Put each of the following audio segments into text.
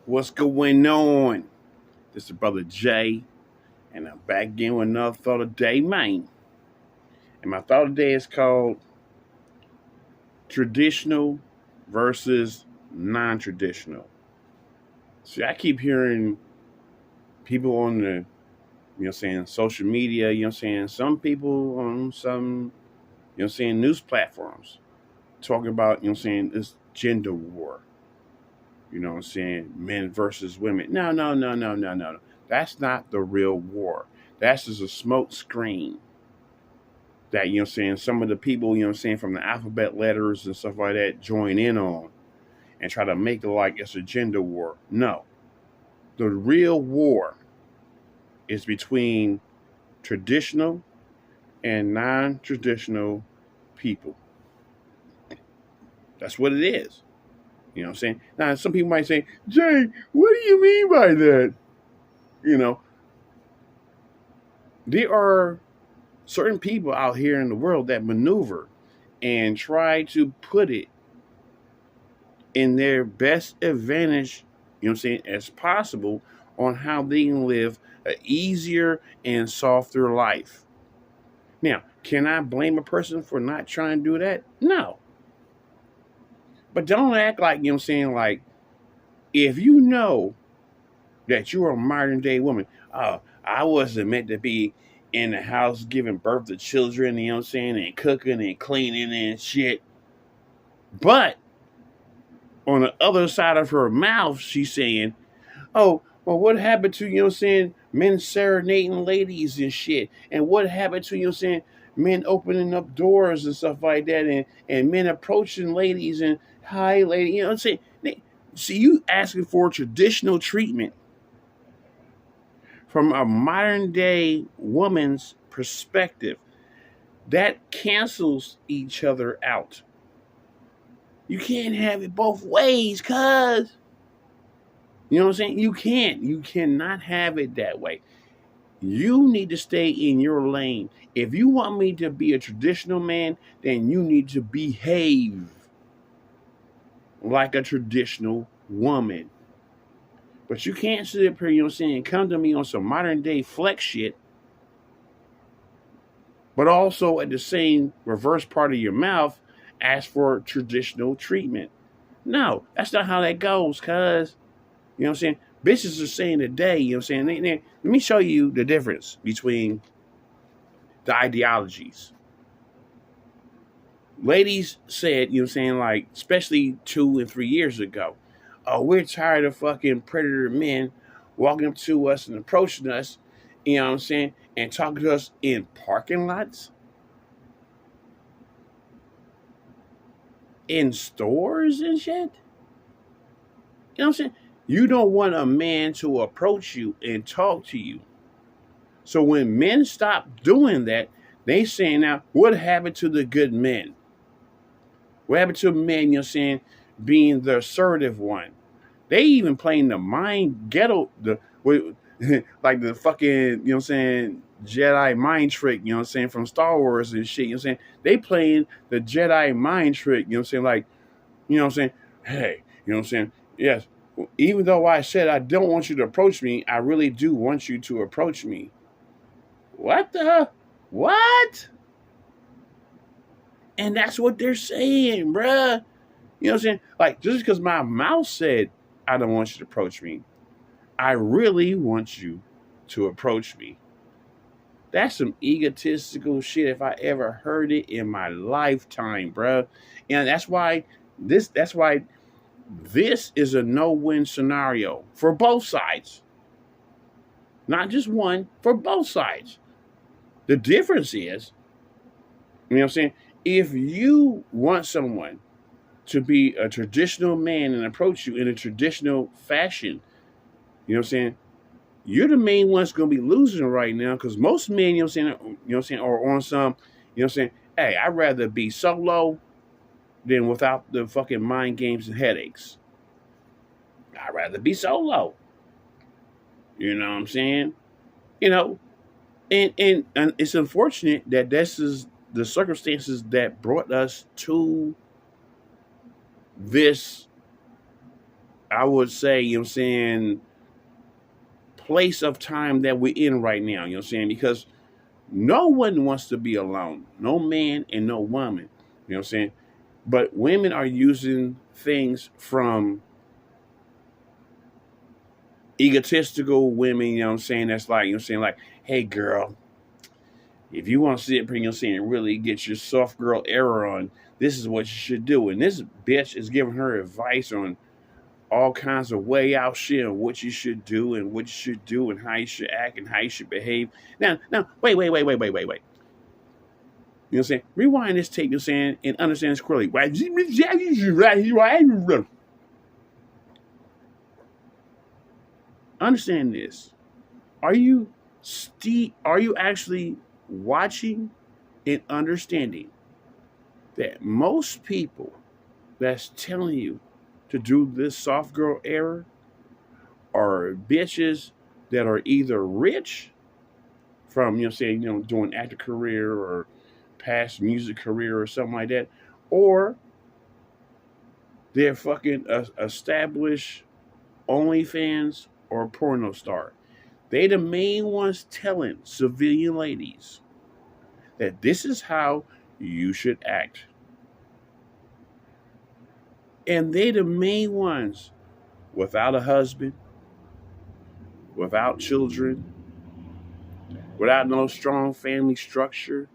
What's going on? This is Brother Jay, and I'm back again with another thought of the day, man. And my thought of the day is called traditional versus non-traditional. See, I keep hearing people on the, social media, some people on some, news platforms talking about, this gender war. Men versus women. No, no, no, no, no, no. That's not the real war. That's just a smoke screen that, some of the people, from the alphabet letters and stuff like that join in on and try to make it like it's a gender war. No. The real war is between traditional and non-traditional people. That's what it is. You know what I'm saying? Now, some people might say, Jay, what do you mean by that? You know, there are certain people out here in the world that maneuver and try to put it in their best advantage, as possible on how they can live an easier and softer life. Now, can I blame a person for not trying to do that? No. But don't act like, like if you know that you're a modern day woman, I wasn't meant to be in the house giving birth to children, and cooking and cleaning and shit. But on the other side of her mouth, she's saying, oh, well, what happened to, men serenading ladies and shit? And what happened to, men opening up doors and stuff like that, and men approaching ladies and hi, lady, See, you asking for traditional treatment from a modern day woman's perspective. That cancels each other out. You can't have it both ways, cuz. You know what I'm saying? You can't. You cannot have it that way. You need to stay in your lane. If you want me to be a traditional man, then you need to behave like a traditional woman. But you can't sit up here, and come to me on some modern day flex shit, but also at the same reverse part of your mouth ask for traditional treatment. No, that's not how that goes, cuz. Bitches are saying today, let me show you the difference between the ideologies. Ladies said, like, especially 2 and 3 years ago, oh, we're tired of fucking predator men walking up to us and approaching us, and talking to us in parking lots, in stores and shit. You know what I'm saying? You don't want a man to approach you and talk to you. So when men stop doing that, they saying now, what happened to the good men? What happened to men, being the assertive one? They even playing the mind ghetto, like the fucking, Jedi mind trick, from Star Wars and shit, They playing the Jedi mind trick, like, hey, yes, even though I said I don't want you to approach me, I really do want you to approach me. What the? What? And that's what they're saying, bruh. You know what I'm saying? Like, just because my mouth said I don't want you to approach me, I really want you to approach me. That's some egotistical shit if I ever heard it in my lifetime, bruh. And that's why this is a no-win scenario for both sides. Not just one, for both sides. The difference is, if you want someone to be a traditional man and approach you in a traditional fashion, you're the main one's going to be losing right now, because most men, are on some, hey, I'd rather be solo than without the fucking mind games and headaches. I'd rather be solo. You know what I'm saying? And it's unfortunate that this is the circumstances that brought us to this I would say, you know what I'm saying, place of time that we're in right now, you know what I'm saying? Because no one wants to be alone. No man and no woman. You know what I'm saying? But women are using things from egotistical women, you know what I'm saying? That's like, you know what I'm saying, like, hey girl, if you want to sit up here, you know what I'm saying, and really get your soft girl era on, this is what you should do. And this bitch is giving her advice on all kinds of way out shit on what you should do and what you should do and how you should act and how you should behave. Now, wait. You know what I'm saying? Rewind this tape, you know what I'm saying, and understand this clearly. Understand this. Are you actually watching and understanding that most people that's telling you to do this soft girl era are bitches that are either rich from, you know what I'm saying, you know, doing actor career or past music career or something like that, or they're fucking established OnlyFans or porno star. They the main ones telling civilian ladies that this is how you should act. And they the main ones without a husband, without children, without no strong family structure.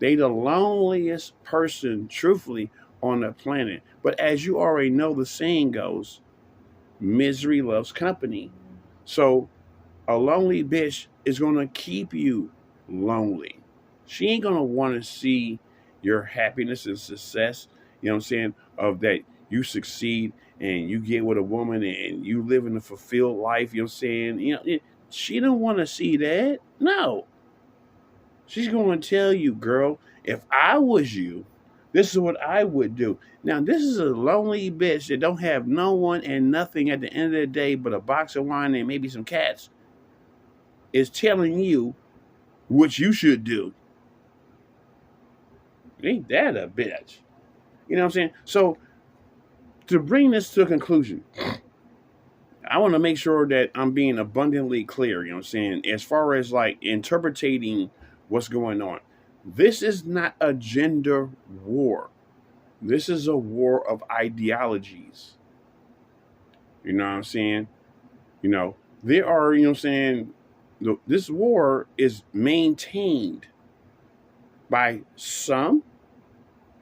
They the loneliest person, truthfully, on the planet. But as you already know, the saying goes, misery loves company. So a lonely bitch is going to keep you lonely. She ain't going to want to see your happiness and success, you know what I'm saying, of that you succeed and you get with a woman and you live in a fulfilled life, you know what I'm saying? She don't want to see that. No. She's going to tell you, girl, if I was you, this is what I would do. Now, this is a lonely bitch that don't have no one and nothing at the end of the day but a box of wine and maybe some cats, is telling you what you should do. Ain't that a bitch? You know what I'm saying? So, to bring this to a conclusion, I want to make sure that I'm being abundantly clear, you know what I'm saying, as far as like interpreting what's going on. This is not a gender war. This is a war of ideologies. You know what I'm saying? You know, there are, you know what I'm saying, this war is maintained by some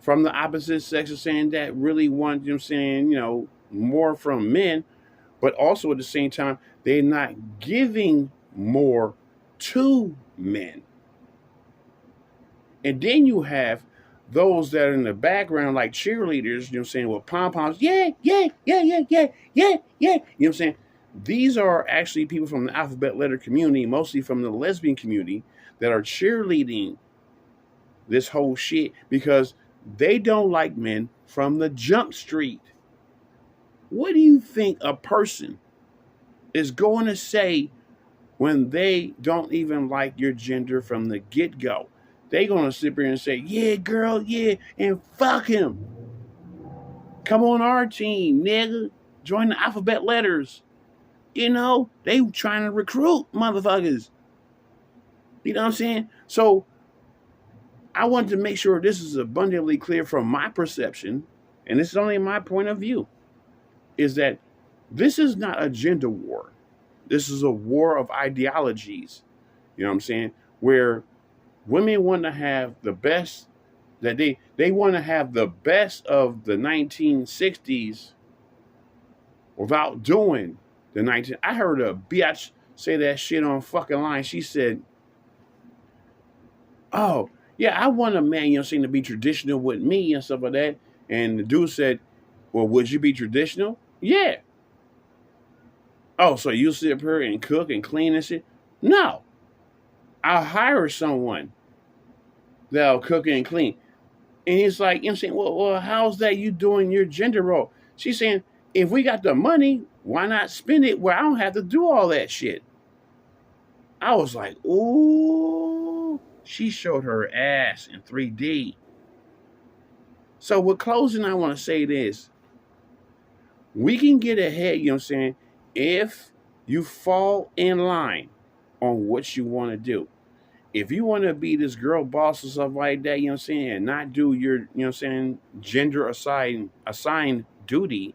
from the opposite sex of saying that really want, you know what I'm saying, you know, more from men, but also at the same time, they're not giving more to men. And then you have those that are in the background, like cheerleaders, you know what I'm saying, with pom poms, yeah. You know what I'm saying? These are actually people from the alphabet letter community, mostly from the lesbian community, that are cheerleading this whole shit because they don't like men from the jump street. What do you think a person is going to say when they don't even like your gender from the get go? They gonna sit here and say, yeah, girl, yeah, and fuck him. Come on our team, nigga. Join the alphabet letters. You know, they trying to recruit motherfuckers. You know what I'm saying? So I want to make sure this is abundantly clear from my perception, and this is only my point of view, is that this is not a gender war. This is a war of ideologies. You know what I'm saying? Where women want to have the best, that they want to have the best of the 1960s without doing the 19. I heard a bitch say that shit on fucking line. She said, oh, yeah, I want a man, you know what I'm saying, to be traditional with me and stuff like that. And the dude said, well, would you be traditional? Yeah. Oh, so you sit up here and cook and clean and shit? No. I'll hire someone that'll cook and clean. And he's like, you know what I'm saying, well, how's that you doing your gender role? She's saying, if we got the money, why not spend it where I don't have to do all that shit? I was like, ooh, she showed her ass in 3D. So with closing, I want to say this. We can get ahead, you know what I'm saying, if you fall in line on what you want to do. If you want to be this girl boss and stuff like that, you know what I'm saying, and not do your, you know what I'm saying, gender assigned duty,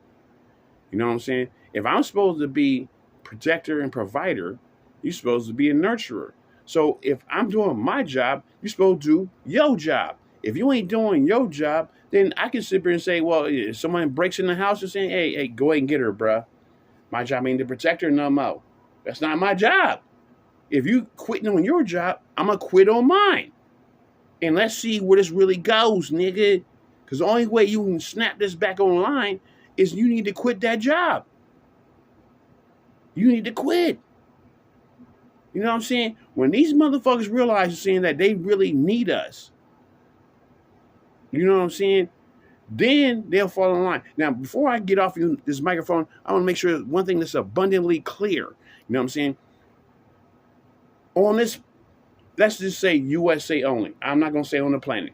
you know what I'm saying? If I'm supposed to be protector and provider, you're supposed to be a nurturer. So if I'm doing my job, you're supposed to do your job. If you ain't doing your job, then I can sit here and say, well, if someone breaks in the house and saying, hey, go ahead and get her, bruh. My job ain't to protect her no more. That's not my job. If you quitting on your job, I'm going to quit on mine. And let's see where this really goes, nigga. Because the only way you can snap this back online is you need to quit that job. You need to quit. You know what I'm saying? When these motherfuckers realize saying that they really need us, you know what I'm saying? Then they'll fall in line. Now, before I get off this microphone, I want to make sure one thing that's abundantly clear. You know what I'm saying? On this, let's just say USA only. I'm not going to say on the planet.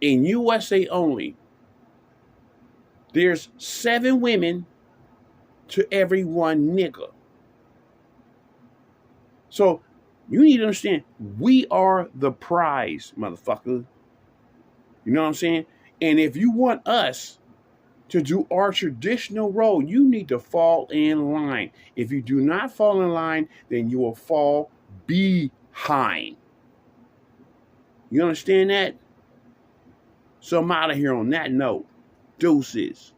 In USA only, there's 7 women to every 1 nigga. So you need to understand, we are the prize, motherfucker. You know what I'm saying? And if you want us to do our traditional role, you need to fall in line. If you do not fall in line, then you will fall behind. You understand that? So I'm out of here on that note. Deuces.